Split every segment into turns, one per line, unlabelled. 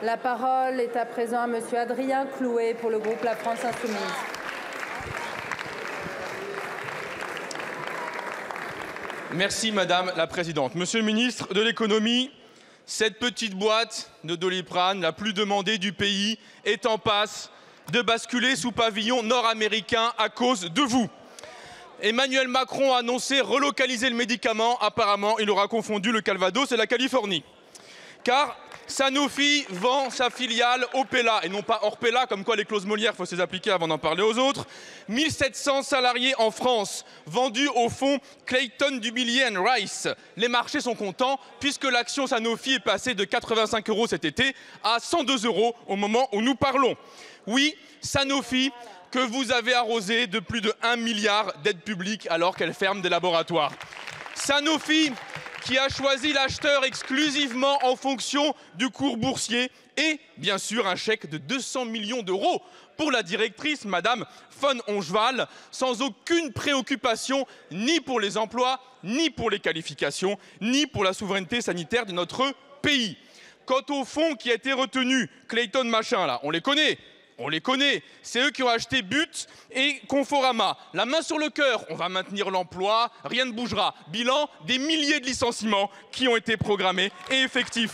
La parole est à présent à Monsieur Adrien Clouet pour le groupe La France Insoumise.
Merci Madame la Présidente. Monsieur le ministre de l'Économie, cette petite boîte de Doliprane, la plus demandée du pays, est en passe de basculer sous pavillon nord-américain à cause de vous. Emmanuel Macron a annoncé relocaliser le médicament. Apparemment, il aura confondu le Calvados et la Californie. Car Sanofi vend sa filiale Opella, et non pas Orpella, comme quoi les clauses Molière, il faut se les appliquer avant d'en parler aux autres. 1700 salariés en France, vendus au fonds Clayton, Dubilier & Rice. Les marchés sont contents, puisque l'action Sanofi est passée de 85 € cet été à 102 € au moment où nous parlons. Oui, Sanofi, que vous avez arrosé de plus de 1 milliard d'aides publiques alors qu'elle ferme des laboratoires. Sanofi, qui a choisi l'acheteur exclusivement en fonction du cours boursier et, bien sûr, un chèque de 200 millions d'euros pour la directrice, Madame von Ongeval, sans aucune préoccupation ni pour les emplois, ni pour les qualifications, ni pour la souveraineté sanitaire de notre pays. Quant au fonds qui a été retenu, Clayton machin là, on les connaît. On les connaît, c'est eux qui ont acheté But et Conforama. La main sur le cœur, on va maintenir l'emploi, rien ne bougera. Bilan, des milliers de licenciements qui ont été programmés et effectifs.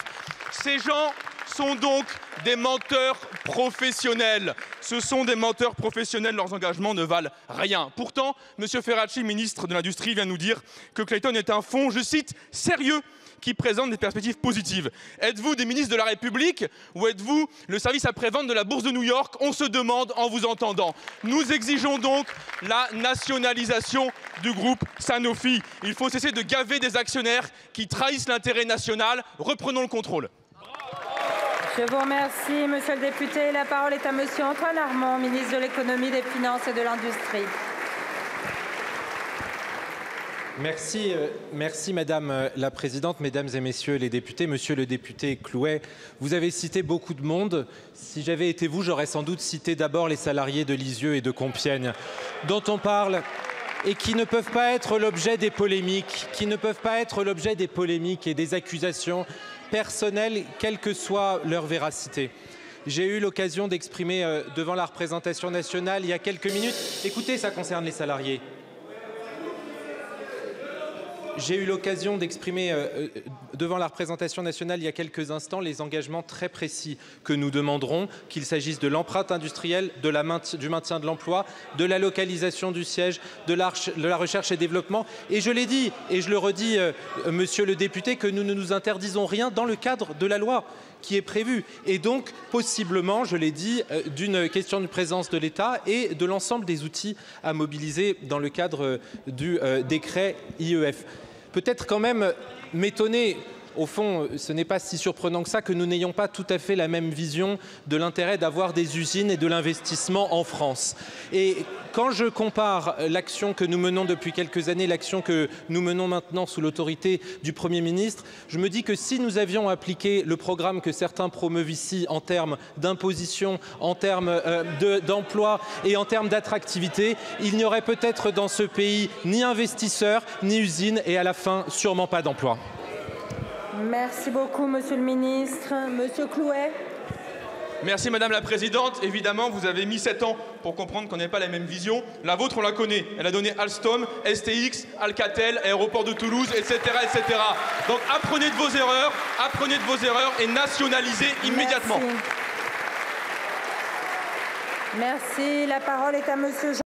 Ces gens sont donc des menteurs professionnels. Ce sont des menteurs professionnels, leurs engagements ne valent rien. Pourtant, M. Ferracci, ministre de l'Industrie, vient nous dire que Clayton est un fonds, je cite, sérieux, qui présente des perspectives positives. Êtes-vous des ministres de la République ou êtes-vous le service après-vente de la Bourse de New York? On se demande en vous entendant. Nous exigeons donc la nationalisation du groupe Sanofi. Il faut cesser de gaver des actionnaires qui trahissent l'intérêt national. Reprenons le contrôle.
Je vous remercie, Monsieur le député. La parole est à Monsieur Antoine Armand, ministre de l'Économie, des Finances et de l'Industrie.
Merci Madame la Présidente, Mesdames et Messieurs les députés. Monsieur le député Clouet, vous avez cité beaucoup de monde. Si j'avais été vous, j'aurais sans doute cité d'abord les salariés de Lisieux et de Compiègne, dont on parle et qui ne peuvent pas être l'objet des polémiques, et des accusations personnelles, quelle que soit leur véracité. J'ai eu l'occasion d'exprimer devant la représentation nationale il y a quelques minutes. Écoutez, ça concerne les salariés. J'ai eu l'occasion d'exprimer devant la représentation nationale il y a quelques instants les engagements très précis que nous demanderons, qu'il s'agisse de l'empreinte industrielle, du maintien de l'emploi, de la localisation du siège, de la recherche et développement. Et je l'ai dit, et je le redis, monsieur le député, que nous ne nous interdisons rien dans le cadre de la loi qui est prévue. Et donc, possiblement, je l'ai dit, d'une question de présence de l'État et de l'ensemble des outils à mobiliser dans le cadre du décret IEF. Peut-être quand même m'étonner, au fond, ce n'est pas si surprenant que ça, que nous n'ayons pas tout à fait la même vision de l'intérêt d'avoir des usines et de l'investissement en France. Et quand je compare l'action que nous menons depuis quelques années, l'action que nous menons maintenant sous l'autorité du Premier ministre, je me dis que si nous avions appliqué le programme que certains promeuvent ici en termes d'imposition, en termes d'emploi et en termes d'attractivité, il n'y aurait peut-être dans ce pays ni investisseurs, ni usines et à la fin, sûrement pas d'emploi.
Merci beaucoup, Monsieur le ministre. Monsieur Clouet.
Merci Madame la Présidente. Évidemment, vous avez mis 7 ans pour comprendre qu'on n'avait pas la même vision. La vôtre, on la connaît. Elle a donné Alstom, STX, Alcatel, Aéroport de Toulouse, etc., etc. Donc apprenez de vos erreurs et nationalisez immédiatement.
Merci. La parole est à Monsieur